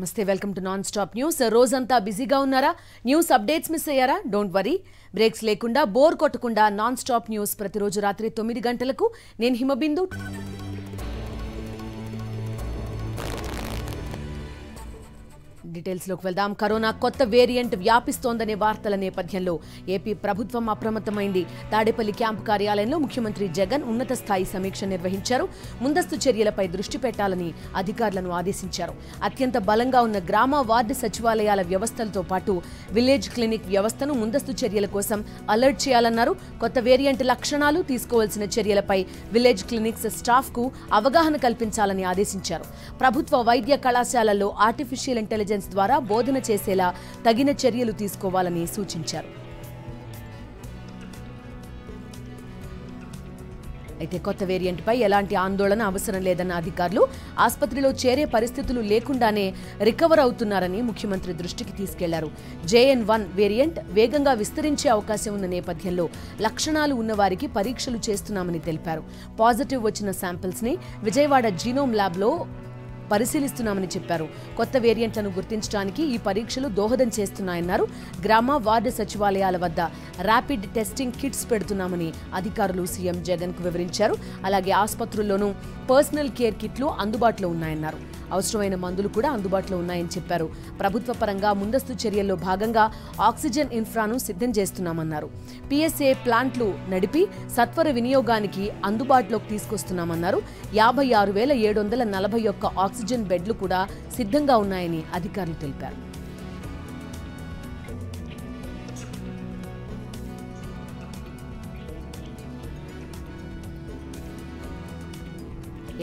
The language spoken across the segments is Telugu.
నమస్తే welcome to non stop news. రోజంతా బిజీగా ఉన్నారా? న్యూస్ అప్డేట్స్ మిస్ అయ్యారా? డోంట్ వరీ, బ్రేక్స్ లేకుండా బోర్ కొట్టకుండా నాన్ స్టాప్ న్యూస్ ప్రతిరోజు రాత్రి 9 గంటలకు నేను హిమబిందు. డీటెయిల్స్లోకి వెళ్దాం. కరోనా కొత్త వేరియంట్ వ్యాపిస్తోందనే వార్తల నేపథ్యంలో ఏపీ ప్రభుత్వం అప్రమత్తమైంది. తాడేపల్లి క్యాంపు కార్యాలయంలో ముఖ్యమంత్రి జగన్ ఉన్నత స్థాయి సమీక్ష నిర్వహించారు. ముందస్తు చర్యలపై దృష్టి పెట్టాలని అధికారులను ఆదేశించారు. అత్యంత బలంగా ఉన్న గ్రామ వార్డు సచివాలయాల వ్యవస్థలతో పాటు విలేజ్ క్లినిక్ వ్యవస్థను ముందస్తు చర్యల కోసం అలర్ట్ చేయాలన్నారు. కొత్త వేరియంట్ లక్షణాలు, తీసుకోవాల్సిన చర్యలపై విలేజ్ క్లినిక్స్ స్టాఫ్ కు అవగాహన కల్పించాలని ఆదేశించారు. ప్రభుత్వ వైద్య కళాశాలల్లో ఆర్టిఫిషియల్ ఇంటెలిజెన్స్ ద్వారా బోధన చేసేలా తగిన చర్యలు తీసుకోవాలని సూచించారు. అయితే కొత్త వేరియంట్ పై ఎలాంటి ఆందోళన అవసరం లేదన్న అధికారులు ఆసుపత్రిలో చేరే పరిస్థితులు లేకుండానే రికవర్ అవుతున్నారని ముఖ్యమంత్రి దృష్టికి తీసుకెళ్లారు. JN1 వేరియంట్ వేగంగా విస్తరించే అవకాశం ఉన్న నేపథ్యంలో లక్షణాలు ఉన్నవారికి పరీక్షలు చేస్తున్నామని తెలిపారు. పాజిటివ్ వచ్చిన శాంపిల్స్ ని విజయవాడ జీనోమ్ ల్యాబ్ లో పరిశీలిస్తున్నామని చెప్పారు. కొత్త వేరియంట్లను గుర్తించడానికి ఈ పరీక్షలు దోహదం చేస్తున్నాయన్నారు. గ్రామ వార్డు సచివాలయాల వద్ద ర్యాపిడ్ టెస్టింగ్ కిట్స్ పెడుతున్నామని అధికారులు సీఎం జగన్ కు వివరించారు. అలాగే ఆసుపత్రుల్లోనూ పర్సనల్ కేర్ కిట్లు అందుబాటులో ఉన్నాయన్నారు. అవసరమైన మందులు కూడా అందుబాటులో ఉన్నాయని చెప్పారు. ప్రభుత్వ పరంగా ముందస్తు చర్యల్లో భాగంగా ఆక్సిజన్ ఇన్ఫ్రాను సిద్ధం చేస్తున్నామన్నారు. PSA ప్లాంట్లు నడిపి సత్వర వినియోగానికి అందుబాటులోకి తీసుకొస్తున్నామన్నారు. 56,741 ఆక్సిజన్ బెడ్లు కూడా సిద్ధంగా ఉన్నాయని అధికారులు తెలిపారు.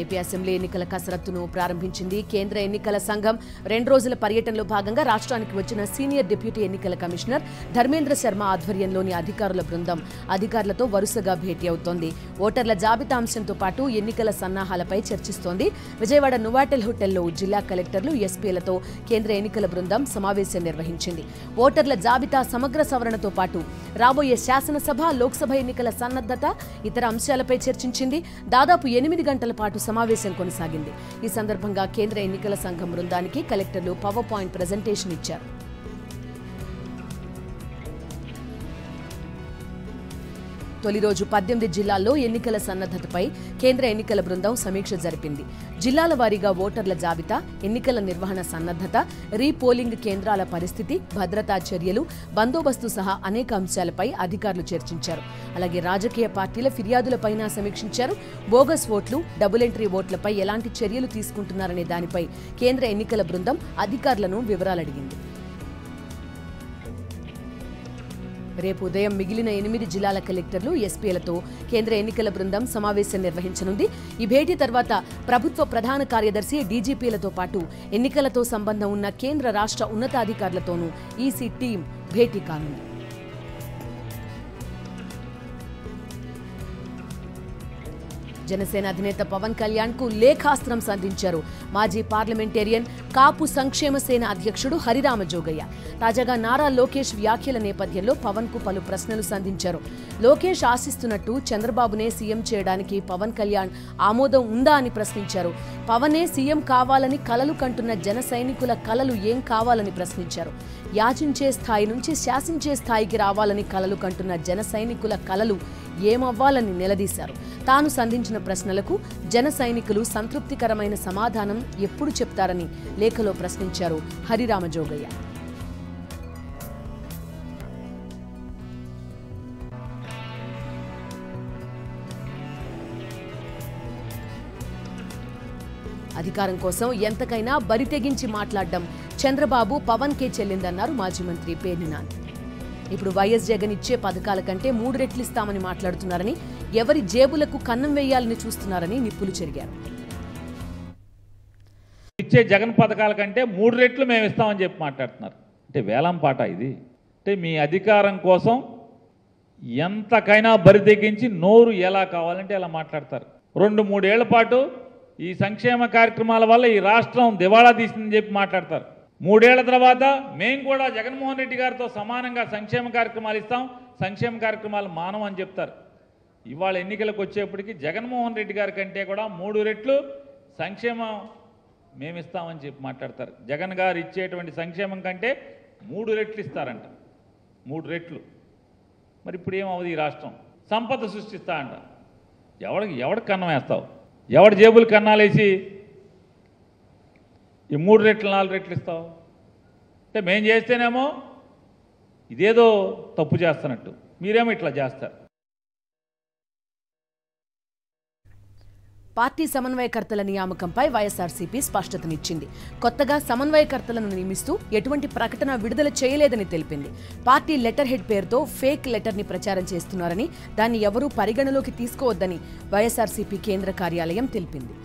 ఏపీ అసెంబ్లీ ఎన్నికల కసరత్తును ప్రారంభించింది. కేంద్ర ఎన్నికల సంఘం 2 రోజుల పర్యటనలో భాగంగా రాష్ట్రానికి వచ్చిన సీనియర్ డిప్యూటీ ఎన్నికల కమిషనర్ ధర్మేంద్ర శర్మ ఆధ్వర్యంలోని అధికారుల బృందం అధికారులతో వరుసగా భేటీ అవుతోంది. ఓటర్ల జాబితా అంశంతో పాటు ఎన్నికల సన్నాహాలపై చర్చిస్తోంది. విజయవాడ నోవాటెల్ హోటల్లో జిల్లా కలెక్టర్లు, ఎస్పీలతో కేంద్ర ఎన్నికల బృందం సమావేశం నిర్వహించింది. ఓటర్ల జాబితా సమగ్ర సవరణతో పాటు రాబోయే శాసనసభ, లోక్సభ ఎన్నికల సన్నద్ధత, ఇతర అంశాలపై చర్చించింది. దాదాపు 8 గంటల పాటు సమావేశం కొనసాగింది. ఈ సందర్భంగా కేంద్ర ఎన్నికల సంఘం బృందానికి కలెక్టర్లు పవర్ పాయింట్ ప్రెజెంటేషన్ ఇచ్చారు. తొలి రోజు 18 జిల్లాల్లో ఎన్నికల సన్నద్ధతపై కేంద్ర ఎన్నికల బృందం సమీక్ష జరిపింది. జిల్లాల వారీగా ఓటర్ల జాబితా, ఎన్నికల నిర్వహణ సన్నద్ధత, రీపోలింగ్ కేంద్రాల పరిస్థితి, భద్రతా చర్యలు, బందోబస్తు సహా అనేక అంశాలపై అధికారులు చర్చించారు. అలాగే రాజకీయ పార్టీల ఫిర్యాదులపైన సమీక్షించారు. బోగస్ ఓట్లు, డబుల్ ఎంట్రీ ఓట్లపై ఎలాంటి చర్యలు తీసుకుంటున్నారనే దానిపై కేంద్ర ఎన్నికల బృందం అధికారులను వివరాలడిగింది. రేపు ఉదయం మిగిలిన 8 జిల్లాల కలెక్టర్లు, ఎస్పీలతో కేంద్ర ఎన్నికల బృందం సమావేశం నిర్వహించనుంది. ఈ భేటీ తర్వాత ప్రభుత్వ ప్రధాన కార్యదర్శి, డీజీపీలతో పాటు ఎన్నికలతో సంబంధం ఉన్న కేంద్ర, రాష్ట్ర ఉన్నతాధికారులతోనూ ఈసీ టీం భేటీ కానుంది. జనసేన అధినేత పవన్ కళ్యాణ్ కు లేఖాస్త్రం సంధించారు మాజీ పార్లమెంటేరియన్, కాపు సంక్షేమ సేన అధ్యక్షుడు హరిరామ జోగయ్య. తాజాగా నారా లోకేష్ వ్యాఖ్యల నేపథ్యంలో పవన్ కు పలు ప్రశ్నలు సంధించారు. లోకేష్ ఆశిస్తున్నట్టు చంద్రబాబునే సీఎం చేయడానికి పవన్ కళ్యాణ్ ఆమోదం ఉందా అని ప్రశ్నించారు. పవనే సీఎం కావాలని కలలు కంటున్న జన సైనికుల కలలు ఏం కావాలని ప్రశ్నించారు. యాచించే స్థాయి నుంచి శాసించే స్థాయికి రావాలని కలలు కంటున్న జన సైనికుల కలలు ఏమవ్వాలని నిలదీశారు. తాను సంధించిన ప్రశ్నలకు జన సైనికులు సంతృప్తికరమైన సమాధానం ఎప్పుడు చెప్తారని లేఖలో ప్రశ్నించారు హరిరామ జోగయ్య. అధికారం కోసం ఎంతకైనా బరితెగించి మాట్లాడడం చంద్రబాబు, పవన్ కే చెల్లిందన్నారు మాజీ మంత్రి పేర్ని నాని. ఇప్పుడు వైఎస్ జగన్ ఇచ్చే పథకాల కంటే 3 రెట్లు ఇస్తామని మాట్లాడుతున్నారని, ఎవరి జేబులకు కన్నం వేయాలని చూస్తున్నారని నిప్పులు చెరిగారు. ఇచ్చే జగన్ పథకాల కంటే 3 రెట్లు మేము ఇస్తామని చెప్పి మాట్లాడుతున్నారు. అంటే వేలం పాట ఇది. అంటే మీ అధికారం కోసం ఎంతకైనా బరి తెగించి నోరు ఎలా కావాలంటే అలా మాట్లాడతారు. 2-3 ఏళ్ల పాటు ఈ సంక్షేమ కార్యక్రమాల వల్ల ఈ రాష్ట్రం దివాళా తీసిందని చెప్పి మాట్లాడతారు. 3 ఏళ్ల తర్వాత మేము కూడా జగన్మోహన్ రెడ్డి గారితో సమానంగా సంక్షేమ కార్యక్రమాలు ఇస్తాం, సంక్షేమ కార్యక్రమాలు మానం అని చెప్తారు. ఇవాళ ఎన్నికలకు వచ్చేప్పటికి జగన్మోహన్ రెడ్డి గారి కంటే కూడా 3 రెట్లు సంక్షేమ మేము ఇస్తామని చెప్పి మాట్లాడతారు. జగన్ గారు ఇచ్చేటువంటి సంక్షేమం కంటే 3 రెట్లు ఇస్తారంట, 3 రెట్లు. మరి ఇప్పుడు ఏమవుతుంది? ఈ రాష్ట్రం సంపద సృష్టిస్తా అంట. ఎవడికి కన్నం వేస్తావు? ఎవడి జేబులు కన్నాలేసి ఈ 3 రెట్లు 4 రెట్లు ఇస్తావు? అంటే మేం చేస్తేనేమో ఇదేదో తప్పు చేస్తున్నట్టు, మీరేమో ఇట్లా చేస్తారు. పార్టీ సమన్వయకర్తల నియామకంపై వైఎస్ఆర్సీపీ స్పష్టతనిచ్చింది. కొత్తగా సమన్వయకర్తలను నియమిస్తూ ఎటువంటి ప్రకటన విడుదల చేయలేదని తెలిపింది. పార్టీ లెటర్ హెడ్ పేరుతో ఫేక్ లెటర్ని ప్రచారం చేస్తున్నారని, దాన్ని ఎవరూ పరిగణలోకి తీసుకోవద్దని వైఎస్ఆర్సీపీ కేంద్ర కార్యాలయం తెలిపింది.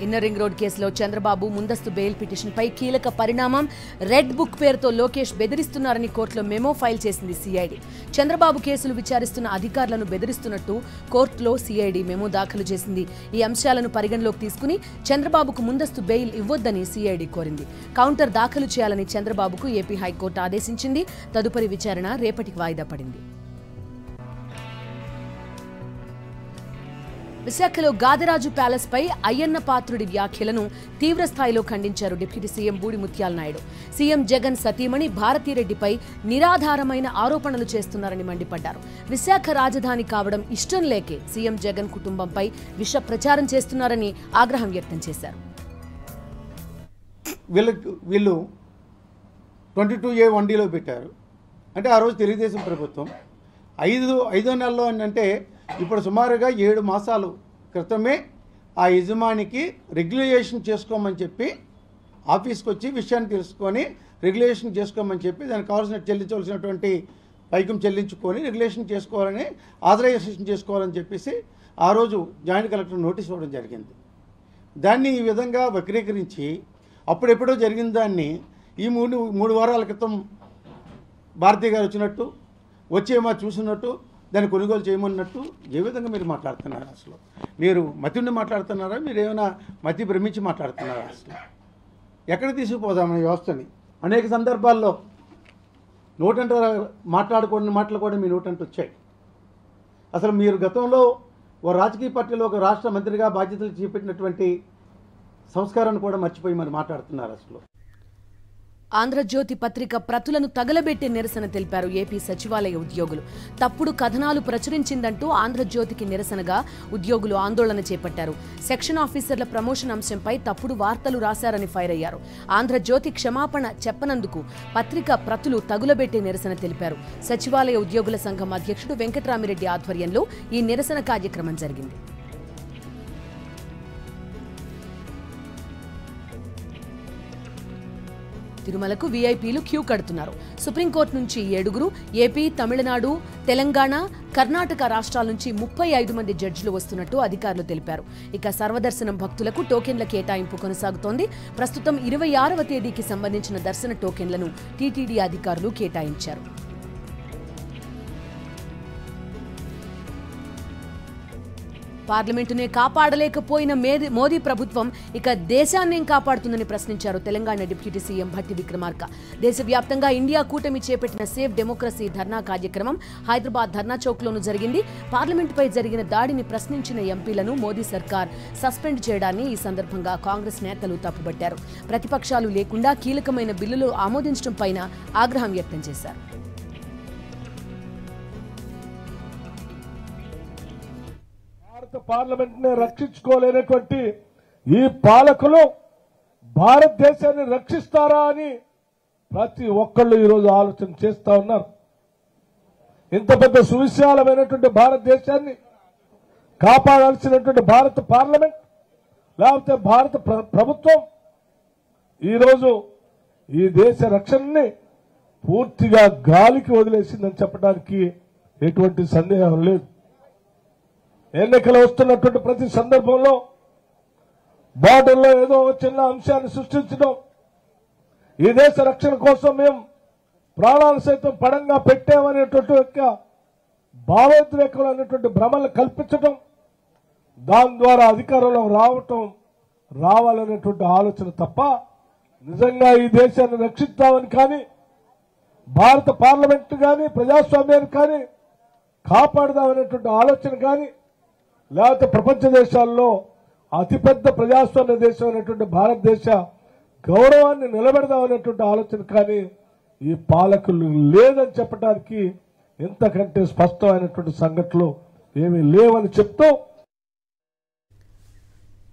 ఇన్నర్ రింగ్ రోడ్ కేసులో చంద్రబాబు ముందస్తు బెయిల్ పిటిషన్పై కీలక పరిణామం. రెడ్ బుక్ పేరుతో లోకేష్ బెదిరిస్తున్నారని కోర్టులో మెమో ఫైల్ చేసింది సిఐడి. చంద్రబాబు కేసులు విచారిస్తున్న అధికారులను బెదిరిస్తున్నట్టు కోర్టులో సిఐడి మెమో దాఖలు చేసింది. ఈ అంశాలను పరిగణలోకి తీసుకుని చంద్రబాబుకు ముందస్తు బెయిల్ ఇవ్వొద్దని సిఐడి కోరింది. కౌంటర్ దాఖలు చేయాలని చంద్రబాబుకు ఏపీ హైకోర్టు ఆదేశించింది. తదుపరి విచారణ రేపటికి వాయిదా పడింది. విశాఖలో గాదిరాజు ప్యాలెస్ పై అయ్యన్న పాత్రుడి వ్యాఖ్యలను తీవ్రస్థాయిలో ఖండించారు డిప్యూటీ సీఎం బూడి ముత్యాల నాయుడు. సీఎం జగన్ సతీమణి భారతీరెడ్డిపై నిరాధారమైన ఆరోపణలు చేస్తున్నారని మండిపడ్డారు. విశాఖ రాజధాని కావడం ఇష్టం లేకే సీఎం జగన్ కుటుంబంపై విష ప్రచారం చేస్తున్నారని ఆగ్రహం వ్యక్తం చేశారు. వీళ్ళు 22A వన్డీలో పెట్టారు. అంటే ఆ రోజు తెలుగుదేశం ప్రభుత్వం ఐదో నెలలో అంటే ఇప్పుడు సుమారుగా 7 మాసాలు క్రితమే ఆ యజమానికి రెగ్యులేషన్ చేసుకోమని చెప్పి ఆఫీస్కి వచ్చి విషయాన్ని తెలుసుకొని రెగ్యులేషన్ చేసుకోమని చెప్పి దానికి కావాల్సిన చెల్లించవలసినటువంటి పైకం చెల్లించుకొని రెగ్యులేషన్ చేసుకోవాలని ఆథరైజేషన్ చేసుకోవాలని చెప్పేసి ఆ రోజు జాయింట్ కలెక్టర్ నోటీస్ ఇవ్వడం జరిగింది. దాన్ని ఈ విధంగా వక్రీకరించి అప్పుడెప్పుడో జరిగిన దాన్ని ఈ మూడు వారాల క్రితం భారతీయ గారు వచ్చినట్టు వచ్చేమో చూసినట్టు దాన్ని కొనుగోలు చేయమన్నట్టు ఏ విధంగా మీరు మాట్లాడుతున్నారు? అసలు మీరు మతిని మాట్లాడుతున్నారా? మీరు ఏమైనా మతి భ్రమించి మాట్లాడుతున్నారా? అసలు ఎక్కడ తీసుకుపోదామని వ్యవస్థని అనేక సందర్భాల్లో నోటంట మాట్లాడకూడని మాటలు కూడా మీ నోటంట వచ్చాయి. అసలు మీరు గతంలో ఓ రాజకీయ పార్టీలో ఒక రాష్ట్ర మంత్రిగా బాధ్యతలు చేపట్టినటువంటి సంస్కారాన్ని కూడా మర్చిపోయి మరి మాట్లాడుతున్నారు. అసలు ఆంధ్రజ్యోతి పత్రిక ప్రతులను తగలబెట్టి నిరసన తెలిపారు ఏపీ సచివాలయ ఉద్యోగులు. తప్పుడు కథనాలు ప్రచురించిందంటూ ఆంధ్రజ్యోతికి నిరసనగా ఉద్యోగులు ఆందోళన చేపట్టారు. సెక్షన్ ఆఫీసర్ల ప్రమోషన్ అంశంపై తప్పుడు వార్తలు రాశారని ఫైర్ అయ్యారు. ఆంధ్రజ్యోతి క్షమాపణ చెప్పనందుకు పత్రిక ప్రతులు తగులబెట్టి నిరసన తెలిపారు. సచివాలయ ఉద్యోగుల సంఘం అధ్యక్షుడు వెంకట్రామిరెడ్డి ఆధ్వర్యంలో ఈ నిరసన కార్యక్రమం జరిగింది. తిరుమలకు వీఐపీలు క్యూ కడుతున్నారు. సుప్రీంకోర్టు నుంచి 7, ఏపీ, తమిళనాడు, తెలంగాణ, కర్ణాటక రాష్ట్రాల నుంచి 35 మంది జడ్జిలు వస్తున్నట్టు అధికారులు తెలిపారు. ఇక సర్వదర్శనం భక్తులకు టోకెన్ల కేటాయింపు కొనసాగుతోంది. ప్రస్తుతం 26వ తేదీకి సంబంధించిన దర్శన టోకెన్లను టీటీడీ అధికారులు కేటాయించారు. పార్లమెంటునే కాపాడలేకపోయిన మోదీ ప్రభుత్వం ఇక దేశాన్నేం కాపాడుతుందని ప్రశ్నించారు తెలంగాణ డిప్యూటీ సీఎం భట్టి విక్రమార్క. దేశవ్యాప్తంగా ఇండియా కూటమి చేపట్టిన సేవ్ డెమోక్రసీ ధర్నా కార్యక్రమం హైదరాబాద్ ధర్నా చౌక్లోనూ జరిగింది. పార్లమెంటుపై జరిగిన దాడిని ప్రశ్నించిన ఎంపీలను మోదీ సర్కార్ సస్పెండ్ చేయడాన్ని ఈ సందర్భంగా కాంగ్రెస్ నేతలు తప్పుబట్టారు. ప్రతిపక్షాలు లేకుండా కీలకమైన బిల్లులు ఆమోదించడం పైన ఆగ్రహం వ్యక్తం చేశారు. పార్లమెంట్ ని రక్షించుకోలేనటువంటి ఈ పాలకులు భారతదేశాన్ని రక్షిస్తారా అని ప్రతి ఒక్కళ్ళు ఈరోజు ఆలోచన చేస్తా ఉన్నారు. ఇంత పెద్ద సువిశాలమైనటువంటి భారతదేశాన్ని కాపాడాల్సినటువంటి భారత పార్లమెంట్ లేకపోతే భారత ప్రభుత్వం ఈరోజు ఈ దేశ రక్షణని పూర్తిగా గాలికి వదిలేసిందని చెప్పడానికి ఎటువంటి సందేహం లేదు. ఎన్నికలు వస్తున్నటువంటి ప్రతి సందర్భంలో బార్డర్లో ఏదో ఒక చిన్న అంశాన్ని సృష్టించడం, ఈ దేశ రక్షణ కోసం మేము ప్రాణాలు సైతం పడంగా పెట్టామనేటువంటి భావోద్రేకం అనేటువంటి భ్రమలు కల్పించడం, దాని ద్వారా అధికారంలో రావాలనేటువంటి ఆలోచన తప్ప నిజంగా ఈ దేశాన్ని రక్షిస్తామని కానీ భారత పార్లమెంట్ కానీ ప్రజాస్వామ్యాన్ని కానీ కాపాడదామనేటువంటి ఆలోచన కానీ లేకపోతే ప్రపంచ దేశాల్లో అతిపెద్ద ప్రజాస్వామ్య దేశం అయినటువంటి భారతదేశ గౌరవాన్ని నిలబెడదామనేటువంటి ఆలోచన కానీ ఈ పాలకులు లేదని చెప్పడానికి ఎంతకంటే స్పష్టమైనటువంటి సంఘటనలు ఏమీ లేవని చెప్తూ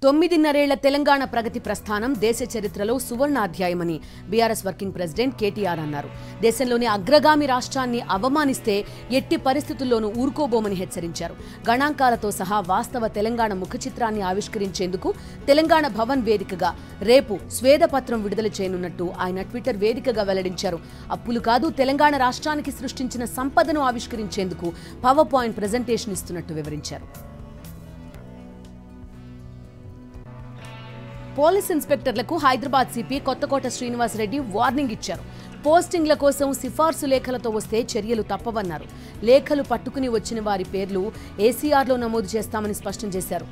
9.5 తెలంగాణ ప్రగతి ప్రస్థానం దేశ చరిత్రలో సువర్ణాధ్యాయమని బీఆర్ఎస్ వర్కింగ్ ప్రెసిడెంట్ కేటీఆర్ అన్నారు. దేశంలోని అగ్రగామి రాష్ట్రాన్ని అవమానిస్తే ఎట్టి పరిస్థితుల్లోనూ ఊరుకోబోమని హెచ్చరించారు. గణాంకాలతో సహా వాస్తవ తెలంగాణ ముఖ చిత్రాన్ని ఆవిష్కరించేందుకు తెలంగాణ భవన్ వేదికగా రేపు స్వేదపత్రం విడుదల చేయనున్నట్టు ఆయన ట్విట్టర్ వేదికగా వెల్లడించారు. అప్పులు కాదు, తెలంగాణ రాష్ట్రానికి సృష్టించిన సంపదను ఆవిష్కరించేందుకు పవర్ పాయింట్ ప్రెజెంటేషన్ ఇస్తున్నట్టు వివరించారు. పోలీస్ ఇన్స్పెక్టర్లకు హైదరాబాద్ సిపి కొత్తకోట శ్రీనివాస్ రెడ్డి వార్నింగ్ ఇచ్చారు. పోస్టింగ్ల కోసం సిఫార్సు లేఖలతో వస్తే చర్యలు తప్పవన్నారు. లేఖలు పట్టుకుని వచ్చిన వారి పేర్లు ఏసీఆర్లో నమోదు చేస్తామని స్పష్టం చేశారు.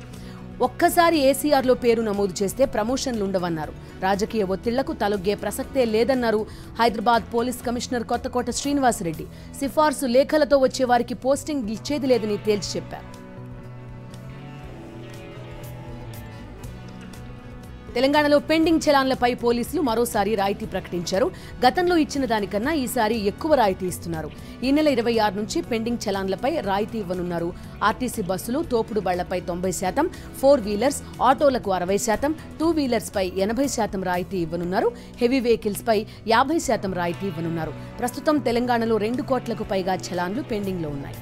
ఒక్కసారి ఏసీఆర్లో పేరు నమోదు చేస్తే ప్రమోషన్లు ఉండవన్నారు. రాజకీయ ఒత్తిళ్లకు తలొగ్గే ప్రసక్తే లేదన్నారు హైదరాబాద్ పోలీస్ కమిషనర్ కొత్తకోట శ్రీనివాస్ రెడ్డి. సిఫార్సు లేఖలతో వచ్చే వారికి పోస్టింగ్ ఇచ్చేది లేదని తేల్చి చెప్పారు. తెలంగాణలో పెండింగ్ చలాన్లపై పోలీసులు మరోసారి రాయితీ ప్రకటించారు. గతంలో ఇచ్చిన దానికన్నా ఈసారి ఎక్కువ రాయితీ ఇస్తున్నారు. ఈ నెల 26 నుంచి పెండింగ్ చలాన్లపై రాయితీ ఇవ్వనున్నారు. ఆర్టీసీ బస్సులు, తోపుడు బళ్లపై 90%, 4 వీలర్స్, ఆటోలకు 60%, 2 వీలర్స్ పై 80% రాయితీ ఇవ్వనున్నారు. హెవీ వెహికల్స్ పై 50% రాయితీ ఇవ్వనున్నారు. ప్రస్తుతం తెలంగాణలో 2 కోట్లకు పైగా చలాన్లు పెండింగ్ లో ఉన్నాయి.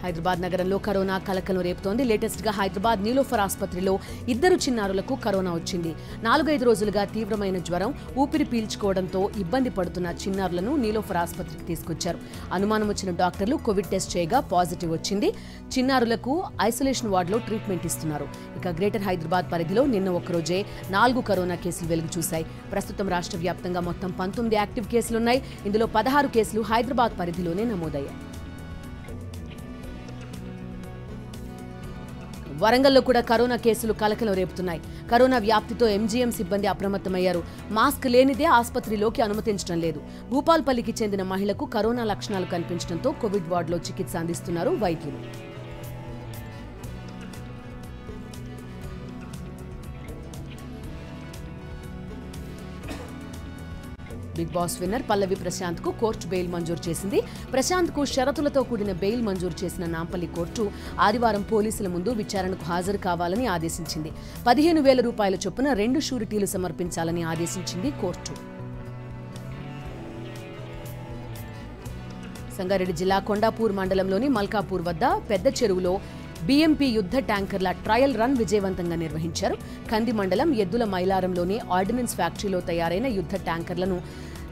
హైదరాబాద్ నగరంలో కరోనా కలకలం రేపుతోంది. లేటెస్ట్ గా హైదరాబాద్ నీలోఫర్ ఆసుపత్రిలో 2 చిన్నారులకు కరోనా వచ్చింది. 4-5 రోజులుగా తీవ్రమైన జ్వరం, ఊపిరి పీల్చుకోవడంతో ఇబ్బంది పడుతున్న చిన్నారులను నీలోఫర్ ఆసుపత్రికి తీసుకొచ్చారు. అనుమానం వచ్చిన డాక్టర్లు కోవిడ్ టెస్ట్ చేయగా పాజిటివ్ వచ్చింది. చిన్నారులకు ఐసోలేషన్ వార్డులో ట్రీట్మెంట్ ఇస్తున్నారు. ఇక గ్రేటర్ హైదరాబాద్ పరిధిలో నిన్న ఒక్కరోజే 4 కరోనా కేసులు వెలుగు చూశాయి. ప్రస్తుతం రాష్ట్ర వ్యాప్తంగా మొత్తం 19 యాక్టివ్ కేసులున్నాయి. ఇందులో 16 కేసులు హైదరాబాద్ పరిధిలోనే నమోదయ్యాయి. వరంగల్లో కూడా కరోనా కేసులు కలకలం రేపుతున్నాయి. కరోనా వ్యాప్తితో ఎంజీఎం సిబ్బంది అప్రమత్తమయ్యారు. మాస్క్ లేనిదే ఆసుపత్రిలోకి అనుమతించడం లేదు. భూపాల్పల్లికి చెందిన మహిళకు కరోనా లక్షణాలు కనిపించడంతో కోవిడ్ వార్డులో చికిత్స అందిస్తున్నారు వైద్యులు. బిగ్ బాస్ విన్నర్ పల్లవి ప్రశాంత్ కు కోర్టు బెయిల్ మంజూరు చేసింది. ప్రశాంత్ కు షరతులతో కూడిన బెయిల్ మంజూరు చేసిన నాంపల్లి కోర్టు ఆదివారం పోలీసుల ముందు విచారణకు హాజరు కావాలని ఆదేశించింది. 15,000 రూపాయల చొప్పున 2 షూరిటీలు సమర్పించాలని ఆదేశించింది కోర్టు. సంగారెడ్డి జిల్లా కొండాపూర్ మండలంలోని మల్కాపూర్ వద్ద పెద్ద చెరువులో బీఎంపీ యుద్ధ ట్యాంకర్ల ట్రయల్ రన్ విజయవంతంగా నిర్వహించారు. కంది మండలం ఎద్దుల మైలారంలోని ఆర్డినెన్స్ ఫ్యాక్టరీలో తయారైన యుద్ధ ట్యాంకర్లను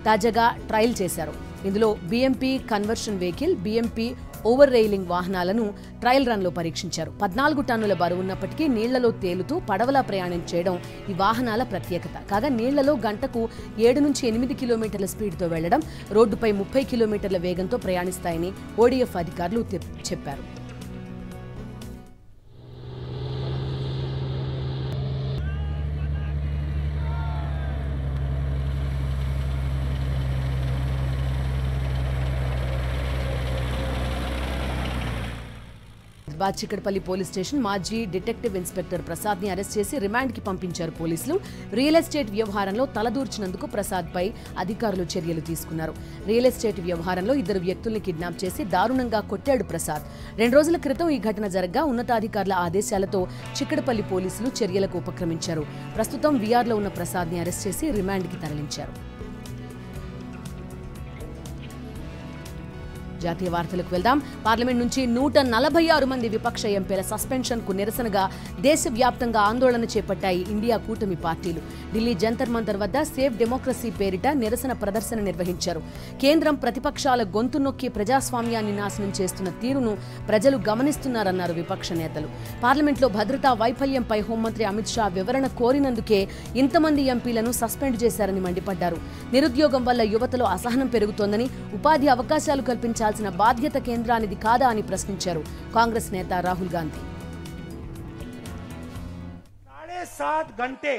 తాజాగా ట్రయల్ చేశారు. ఇందులో BMP conversion vehicle, BMP over railing వాహనాలను ట్రయల్ రన్లో పరీక్షించారు. 14 టన్నుల బరువున్నప్పటికీ నీళ్లలో తేలుతూ పడవలా ప్రయాణం చేయడం ఈ వాహనాల ప్రత్యేకత. కాగా నీళ్లలో గంటకు 7 నుంచి 8 కిలోమీటర్ల స్పీడ్తో వెళ్లడం, రోడ్డుపై 30 కిలోమీటర్ల వేగంతో ప్రయాణిస్తాయని ఓడీఎఫ్ అధికారులు చెప్పారు. చిక్కడపల్లి పోలీస్ స్టేషన్ మాజీ డిటెక్టివ్ ఇన్స్పెక్టర్ ప్రసాద్ ని అరెస్ట్ చేసి రిమాండ్ కి పంపించారు పోలీసులు. రియల్ ఎస్టేట్ వ్యవహారంలో తలదూర్చినందుకు ప్రసాద్ పై అధికారులు చర్యలు తీసుకున్నారు. రియల్ ఎస్టేట్ వ్యవహారంలో 2 వ్యక్తుల్ని కిడ్నాప్ చేసి దారుణంగా కొట్టాడు ప్రసాద్. 2 రోజుల క్రితం ఈ ఘటన జరగ్గా ఉన్నతాధికారుల ఆదేశాలతో చిక్కడపల్లి పోలీసులు చర్యలకు ఉపక్రమించారు. ప్రస్తుతం వీఆర్లో ఉన్న ప్రసాద్ ని అరెస్ట్ చేసి రిమాండ్ కి తరలించారు. జాతీయ వార్తలకు వెళ్దాం. పార్లమెంట్ నుంచి 146 మంది విపక్ష ఎంపీల సస్పెన్షన్ కు నిరసనగా దేశవ్యాప్తంగా ఆందోళన చేపట్టాయి ఇండియా కూటమి పార్టీలు. ఢిల్లీ జంతర్ మంతర్ వద్ద సేవ్ డెమోక్రసీ పేరిట నిరసన ప్రదర్శన నిర్వహించారు. కేంద్రం ప్రతిపక్షాల గొంతు నొక్కి ప్రజాస్వామ్యాన్ని నాశనం చేస్తున్న తీరును ప్రజలు గమనిస్తున్నారన్నారు విపక్ష నేతలు. పార్లమెంట్లో భద్రతా వైఫల్యంపై హోంమంత్రి అమిత్ షా వివరణ కోరినందుకే ఇంతమంది ఎంపీలను సస్పెండ్ చేశారని మండిపడ్డారు. నిరుద్యోగం వల్ల యువతలో అసహనం పెరుగుతోందని, ఉపాధి అవకాశాలు కల్పించాల్సిన బాధ్యత కేంద్రానిది కాదా అని ప్రశ్నించారు కాంగ్రెస్ నేత రాహుల్ గాంధీ. 7.5 घंटे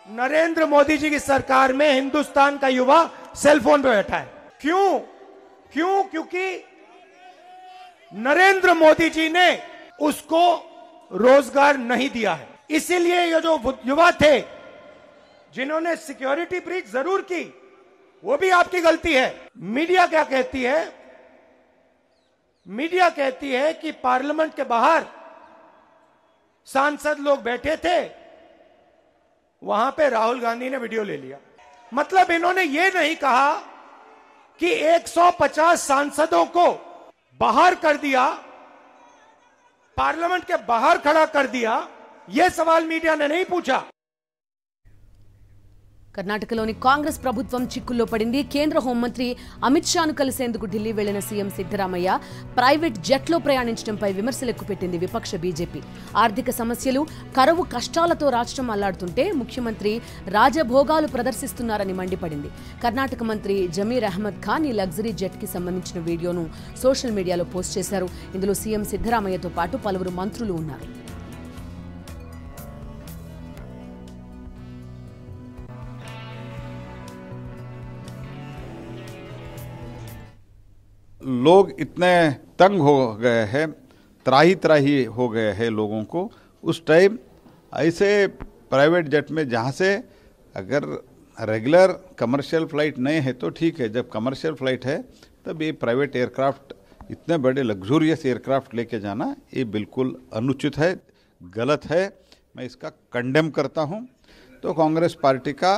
नरेंद्र मोदी जी की सरकार में हिंदुस्तान का युवा सेल फोन पे बैठा है. क्यों? क्योंकि नरेंद्र मोदी जी ने उसको रोजगार नहीं दिया है। इसीलिए ये जो युवा थे जिन्होंने सिक्योरिटी ब्रीच जरूर की, वो भी आपकी गलती है। मीडिया क्या कहती है? मीडिया कहती है कि पार्लियामेंट के बाहर सांसद लोग बैठे थे, वहां पे राहुल गांधी ने वीडियो ले लिया। मतलब इन्होंने ये नहीं कहा कि 150 सांसदों को बाहर कर दिया, पार्लियामेंट के बाहर खड़ा कर दिया। यह सवाल मीडिया ने नहीं पूछा। కర్ణాటకలోని కాంగ్రెస్ ప్రభుత్వం చిక్కుల్లో పడింది. కేంద్ర హోంమంత్రి అమిత్ షాను కలిసేందుకు ఢిల్లీ వెళ్లిన సీఎం సిద్దరామయ్య ప్రైవేట్ జెట్లో ప్రయాణించడంపై విమర్శలు ఎక్కుపెట్టింది విపక్ష బీజేపీ. ఆర్థిక సమస్యలు, కరువు కష్టాలతో రాష్ట్రం అల్లాడుతుంటే ముఖ్యమంత్రి రాజభోగాలు ప్రదర్శిస్తున్నారని మండిపడింది. కర్ణాటక మంత్రి జమీర్ అహ్మద్ ఖాన్ ఈ లగ్జరీ జెట్ కి సంబంధించిన వీడియోను సోషల్ మీడియాలో పోస్ట్ చేశారు. ఇందులో సీఎం సిద్దరామయ్యతో పాటు పలువురు మంత్రులు ఉన్నారు. लोग इतने तंग हो गए हैं, त्राही त्राही हो गए हैं लोगों को। उस टाइम ऐसे प्राइवेट जेट में जहाँ से अगर रेगुलर कमर्शियल फ़्लाइट नहीं है तो ठीक है, जब कमर्शियल फ़्लाइट है तब ये प्राइवेट एयरक्राफ्ट, इतने बड़े लग्जूरियस एयरक्राफ्ट लेके जाना ये बिल्कुल अनुचित है, गलत है। मैं इसका कंडेम करता हूँ। तो कांग्रेस पार्टी का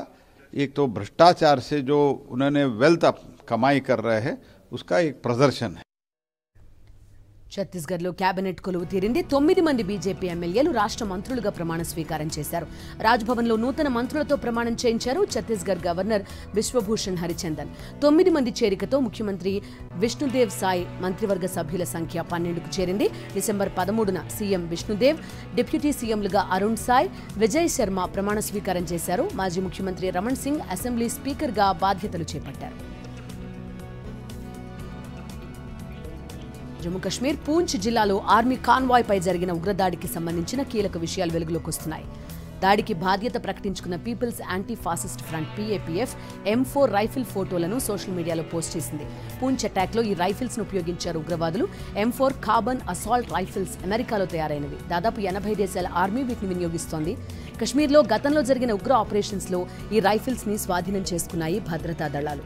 एक तो भ्रष्टाचार से जो उन्होंने वेल्थ कमाई कर रहे हैं उसका एक प्रदर्शन है। ఛత్తీస్గఢ్లో కేబినెట్ కొలువు తీరింది. 9 మంది బీజేపీ ఎమ్మెల్యేలు రాష్ట్ర మంత్రులుగా ప్రమాణ స్వీకారం చేశారు. రాజ్భవన్లో నూతన మంత్రులతో ప్రమాణం చేయించారు ఛత్తీస్గఢ్ గవర్నర్ బిశ్వభూషణ్ హరిచందన్. 9 మంది చేరికతో ముఖ్యమంత్రి విష్ణుదేవ్ సాయ్ మంత్రివర్గ సభ్యుల సంఖ్య 12కు చేరింది. డిసెంబర్ 13న సీఎం విష్ణుదేవ్, డిప్యూటీ సీఎంలుగా అరుణ్ సాయ్, విజయ్ శర్మ ప్రమాణ స్వీకారం చేశారు. మాజీ ముఖ్యమంత్రి రమణ్ సింగ్ అసెంబ్లీ స్పీకర్గా బాధ్యతలు చేపట్టారు. జమ్మూ కశ్మీర్ పూంచ్ జిల్లాలో ఆర్మీ కాన్వాయ్ పై జరిగిన ఉగ్రదాడికి సంబంధించిన కీలక విషయాలు వెలుగులోకి వస్తున్నాయి. దాడికి బాధ్యత ప్రకటించుకున్న people's anti fascist front PAPF M4 rifle ఫోటోలను సోషల్ మీడియాలో పోస్ట్ చేసింది. పూంచ్ అటాక్లో ఈ రైఫిల్స్ ను ఉపయోగించారు ఉగ్రవాదులు. M4 కార్బన్ అసాల్ట్ రైఫిల్స్ అమెరికాలో తయారైనవి. దాదాపు 80 దేశాల ఆర్మీ వీటిని వినియోగిస్తోంది. కశ్మీర్లో గతంలో జరిగిన ఉగ్ర ఆపరేషన్స్ లో ఈ రైఫిల్స్ ని స్వాధీనం చేసుకున్నాయి భద్రతా దళాలు.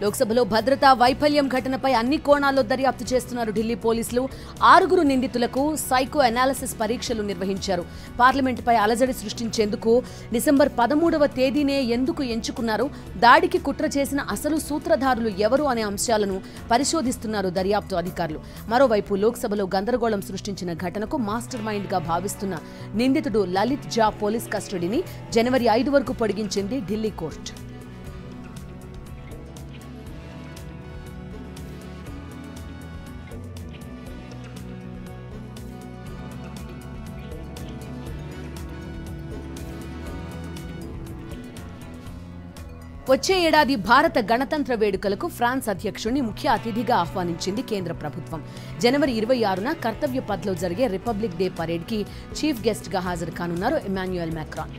లోక్సభలో భద్రతా వైఫల్యం ఘటనపై అన్ని కోణాల్లో దర్యాప్తు చేస్తున్నారు ఢిల్లీ పోలీసులు. 6 నిందితులకు సైకో అనాలిసిస్ పరీక్షలు నిర్వహించారు. పార్లమెంటుపై అలజడి సృష్టించేందుకు డిసెంబర్ 13వ తేదీనే ఎందుకు ఎంచుకున్నారు, దాడికి కుట్ర చేసిన అసలు సూత్రధారులు ఎవరు అనే అంశాలను పరిశోధిస్తున్నారు దర్యాప్తు అధికారులు. మరోవైపు లోక్సభలో గందరగోళం సృష్టించిన ఘటనకు మాస్టర్ మైండ్ గా భావిస్తున్న నిందితుడు లలిత్ జా పోలీస్ కస్టడీని జనవరి 5 వరకు పొడిగించింది ఢిల్లీ కోర్టు. వచ్చే ఏడాది భారత గణతంత్ర వేడుకలకు ఫ్రాన్స్ అధ్యక్షుడిని ముఖ్య అతిథిగా ఆహ్వానించింది కేంద్ర ప్రభుత్వం. జనవరి 26న కర్తవ్య పథ్లో జరిగే రిపబ్లిక్ డే పరేడ్ కి చీఫ్ గెస్ట్ గా హాజరు కానున్నారు ఇమాన్యుయల్ మ్యాక్రాన్.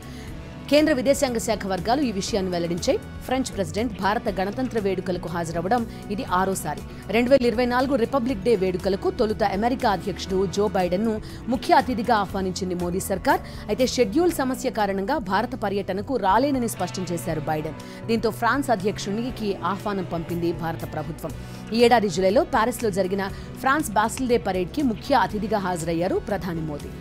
కేంద్ర విదేశాంగ శాఖ వర్గాలు ఈ విషయాన్ని వెల్లడించాయి. ఫ్రెంచ్ ప్రెసిడెంట్ భారత గణతంత్ర వేడుకలకు హాజరవడం ఇది 6సారి. 2024 రిపబ్లిక్ డే వేడుకలకు తొలుత అమెరికా అధ్యక్షుడు జో బైడెన్ ను ముఖ్య అతిథిగా ఆహ్వానించింది మోదీ సర్కార్. అయితే షెడ్యూల్ సమస్య కారణంగా భారత పర్యటనకు రాలేనని స్పష్టం చేశారు బైడెన్. దీంతో ఫ్రాన్స్ అధ్యక్షునికి ఆహ్వానం పంపింది భారత ప్రభుత్వం. ఈ ఏడాది జూలైలో ప్యారిస్లో జరిగిన ఫ్రాన్స్ బాస్టిల్ డే పరేడ్ కి ముఖ్య అతిథిగా హాజరయ్యారు ప్రధాని మోదీ.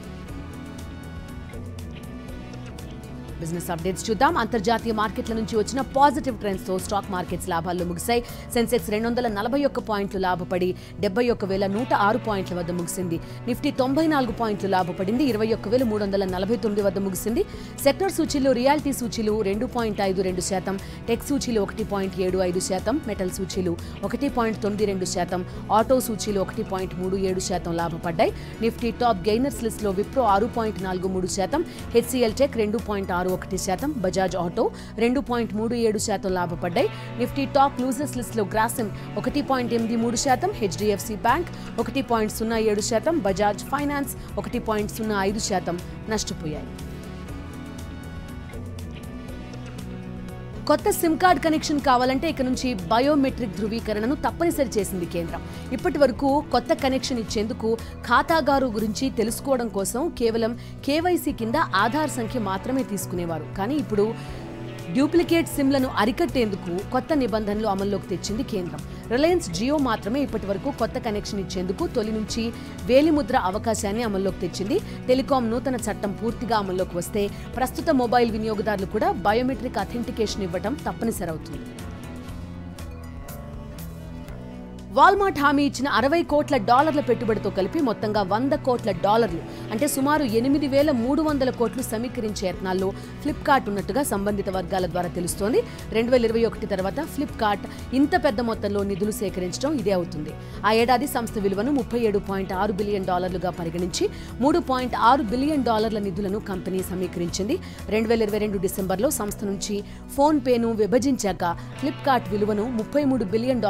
బిజినెస్ అప్డేట్స్ చూద్దాం. అంతర్జాతీయ మార్కెట్ల నుంచి వచ్చిన పాజిటివ్ ట్రెండ్స్ తో స్టాక్ మార్కెట్స్ లాభాల్లో ముగిశాయి. సెన్సెక్స్ 241 పాయింట్లు లాభపడి 71,106 పాయింట్ల వద్ద ముగిసింది. నిఫ్టీ 94 పాయింట్లు లాభపడింది, 21,349 వద్ద ముగిసింది. సెక్టర్ సూచీల్లో రియాలిటీ సూచీలు 2.52%, టెక్ సూచీలు 1.75%, మెటల్ సూచీలు 1.92%, ఆటో సూచీలు 1.37% లాభపడ్డాయి. నిఫ్టీ టాప్ గెయినర్స్ లిస్ట్ లో Wipro 6.43%, HCL tech 2.6%, 2.61%, Bajaj auto 2.37% లాభపడ్డాయి. నిఫ్టీ టాప్ లూజర్స్ లిస్టులో Grasim 1.83%, HDFC bank 1.07%, Bajaj finance 1.05% నష్టపోయాయి. కొత్త సిమ్ కార్డ్ కనెక్షన్ కావాలంటే ఇక నుంచి బయోమెట్రిక్ ధృవీకరణను తప్పనిసరి చేసింది కేంద్రం. ఇప్పటి వరకు కొత్త కనెక్షన్ ఇచ్చేందుకు ఖాతాదారు గురించి తెలుసుకోవడం కోసం కేవలం కేవైసీ కింద ఆధార్ సంఖ్య మాత్రమే తీసుకునేవారు. కానీ ఇప్పుడు డూప్లికేట్ సిమ్లను అరికట్టేందుకు కొత్త నిబంధనలు అమల్లోకి తెచ్చింది కేంద్రం. రిలయన్స్ జియో మాత్రమే ఇప్పటి వరకు కొత్త కనెక్షన్ ఇచ్చేందుకు తొలి నుంచి వేలిముద్ర అవకాశాన్ని అమల్లోకి తెచ్చింది. టెలికాం నూతన చట్టం పూర్తిగా అమల్లోకి వస్తే ప్రస్తుత మొబైల్ వినియోగదారులు కూడా బయోమెట్రిక్ అథెంటికేషన్ ఇవ్వడం తప్పనిసరి అవుతుంది. వాల్మార్ట్ హామీ ఇచ్చిన $60 కోట్ల పెట్టుబడితో కలిపి మొత్తంగా $100 కోట్ల అంటే సుమారు 8,300 కోట్లు సమీకరించే యత్నాల్లో ఫ్లిప్కార్ట్ ఉన్నట్టుగా సంబంధిత వర్గాల ద్వారా తెలుస్తోంది. 2021 తర్వాత ఫ్లిప్కార్ట్ ఇంత పెద్ద మొత్తంలో నిధులు సేకరించడం ఇదే అవుతుంది. ఆ ఏడాది సంస్థ విలువను $37.6 బిలియన్ పరిగణించి $3.6 బిలియన్ నిధులను కంపెనీ సమీకరించింది. 2022 డిసెంబర్లో సంస్థ నుంచి ఫోన్ పేను విభజించాక ఫ్లిప్కార్ట్ విలువను $33 బిలియన్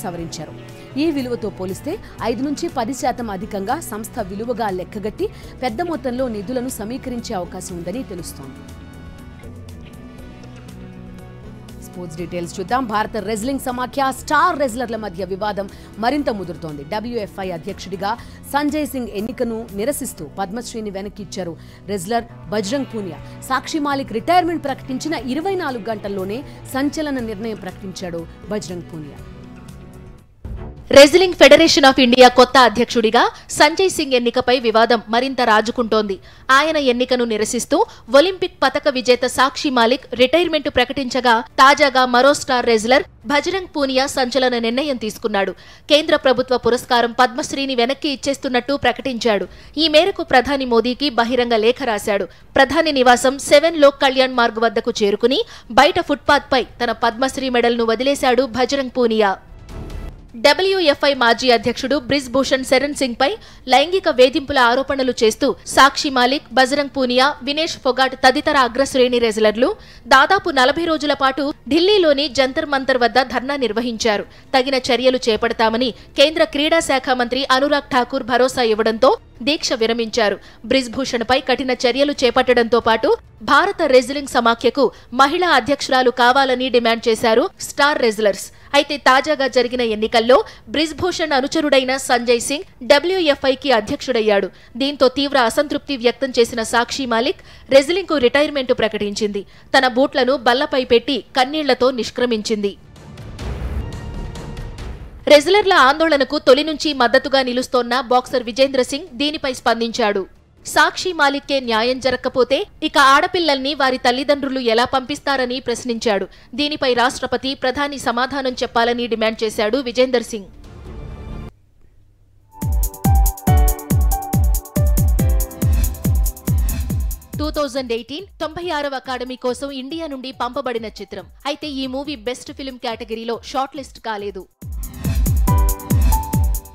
సవరించారు. ఈ విలువతో పోలిస్తే 5 నుంచి 10% అధికంగా సంస్థ విలువగా లెక్కగట్టి పెద్ద మొత్తంలో నిధులను సమీకరించే అవకాశం ఉందని తెలుస్తోంది. స్పోర్ట్స్ డీటెయిల్స్ చూద్దాం. భారత రెజ్లింగ్ సమాఖ్య స్టార్ రెజ్లర్ల మధ్య వివాదం మరింత ముదురుతోంది. WFI అధ్యక్షుడిగా సంజయ్ సింగ్ ఎన్నికను నిరసిస్తూ పద్మశ్రీని వెనక్కి ఇచ్చారు రెజ్లర్ బజరంగ్ పూనియా. సాక్షి మాలిక్ రిటైర్మెంట్ ప్రకటించిన 24 గంటల్లోనే సంచలన నిర్ణయం ప్రకటించాడు Bajrang Punia. Wrestling federation of India కొత్త అధ్యక్షుడిగా సంజయ్ సింగ్ ఎన్నికపై వివాదం మరింత రాజుకుంటోంది. ఆయన ఎన్నికను నిరసిస్తూ ఒలింపిక్ పతక విజేత సాక్షి మాలిక్ రిటైర్మెంట్ ప్రకటించగా తాజాగా మరో స్టార్ రెజ్లర్ బజరంగ్ పూనియా సంచలన నిర్ణయం తీసుకున్నాడు. కేంద్ర ప్రభుత్వ పురస్కారం పద్మశ్రీని వెనక్కి ఇచ్చేస్తున్నట్టు ప్రకటించాడు. ఈ మేరకు ప్రధాని మోదీకి బహిరంగ లేఖ రాశాడు. ప్రధాని నివాసం 7 లోక్ కళ్యాణ్ మార్గ్ వద్దకు చేరుకుని బయట ఫుట్పాత్ పై తన పద్మశ్రీ మెడల్ను వదిలేశాడు బజరంగ్ పూనియా. WFI మాజీ అధ్యక్షుడు బ్రిజ్ భూషణ్ శరణ్ సింగ్ పై లైంగిక వేధింపుల ఆరోపణలు చేస్తూ సాక్షి మాలిక్, బజరంగ్ పూనియా, వినేష్ ఫొగాట్ తదితర అగ్రశ్రేణి రెజ్లర్లు దాదాపు 40 రోజుల పాటు ఢిల్లీలోని జంతర్ మంతర్ వద్ద ధర్నా నిర్వహించారు. తగిన చర్యలు చేపడతామని కేంద్ర క్రీడా శాఖ మంత్రి అనురాగ్ ఠాకూర్ భరోసా ఇవ్వడంతో దీక్ష విరమించారు. బ్రిజ్ భూషణ్ పై కఠిన చర్యలు చేపట్టడంతో పాటు భారత రెజ్లింగ్ సమాఖ్యకు మహిళా అధ్యక్షురాలు కావాలని డిమాండ్ చేశారు స్టార్ రెజ్లర్స్. అయితే తాజాగా జరిగిన ఎన్నికల్లో బ్రిజ్ భూషణ్ అనుచరుడైన సంజయ్ సింగ్ WFIకి అధ్యక్షుడయ్యాడు. దీంతో తీవ్ర అసంతృప్తి వ్యక్తం చేసిన సాక్షి మాలిక్ రెజ్లింగ్కు రిటైర్మెంట్ ప్రకటించింది. తన బూట్లను బల్లపై పెట్టి కన్నీళ్లతో నిష్క్రమించింది. రెజ్లర్ల ఆందోళనకు తొలి నుంచి మద్దతుగా నిలుస్తోన్న బాక్సర్ విజేంద్ర సింగ్ దీనిపై స్పందించాడు. సాక్షి మాలిక్కే న్యాయం జరగకపోతే ఇక ఆడపిల్లల్ని వారి తల్లిదండ్రులు ఎలా పంపిస్తారని ప్రశ్నించాడు. దీనిపై రాష్ట్రపతి, ప్రధాని సమాధానం చెప్పాలని డిమాండ్ చేశాడు విజేందర్ సింగ్. (2018) 96వ అకాడమీ కోసం ఇండియా నుండి పంపబడిన చిత్రం. అయితే ఈ మూవీ బెస్ట్ ఫిల్మ్ కేటగిరీలో షార్ట్ లిస్ట్ కాలేదు.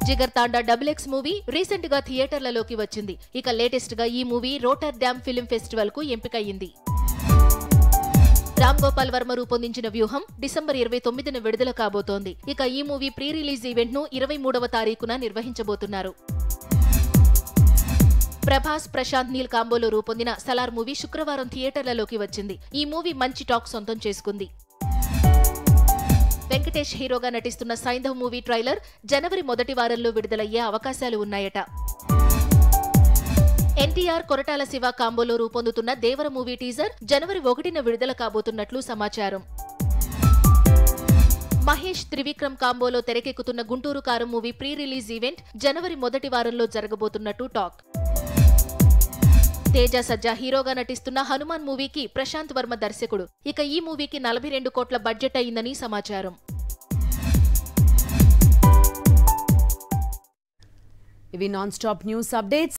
జిగర్ తాండా XX మూవీ రీసెంట్ గా థియేటర్లలోకి వచ్చింది. ఇక లేటెస్ట్ గా ఈ movie rotor dam film festival కు ఎంపికయ్యింది. రామ్ గోపాల్ వర్మ రూపొందించిన వ్యూహం డిసెంబర్ 29న విడుదల కాబోతోంది. ఇక ఈ మూవీ ప్రీ రిలీజ్ ఈవెంట్ ను 23వ తారీఖున నిర్వహించబోతున్నారు. ప్రభాస్, ప్రశాంత్ నీల్ కాంబోలో రూపొందిన సలార్ మూవీ శుక్రవారం థియేటర్లలోకి వచ్చింది. ఈ మూవీ మంచి టాక్ సొంతం చేసుకుంది. వెంకటేష్ హీరోగా నటిస్తున్న సైంధవ్ మూవీ ట్రైలర్ జనవరి మొదటి వారంలో విడుదలయ్యే అవకాశాలు ఉన్నాయట. NTR, కొరటాల శివ కాంబోలో రూపొందుతున్న దేవర మూవీ టీజర్ జనవరి 1న విడుదల కాబోతున్నట్లు సమాచారం. మహేష్, త్రివిక్రమ్ కాంబోలో తెరకెక్కుతున్న గుంటూరు కారం మూవీ ప్రీ రిలీజ్ ఈవెంట్ జనవరి మొదటి వారంలో జరగబోతున్నట్టు టాక్. తేజ సజ్జా హీరోగా నటిస్తున్న హనుమాన్ మూవీకి ప్రశాంత్ వర్మ దర్శకుడు. ఇక ఈ మూవీకి 42 కోట్ల బడ్జెట్ అయిందని సమాచారం. ఇవి నాన్ స్టాప్ న్యూస్ అప్డేట్స్.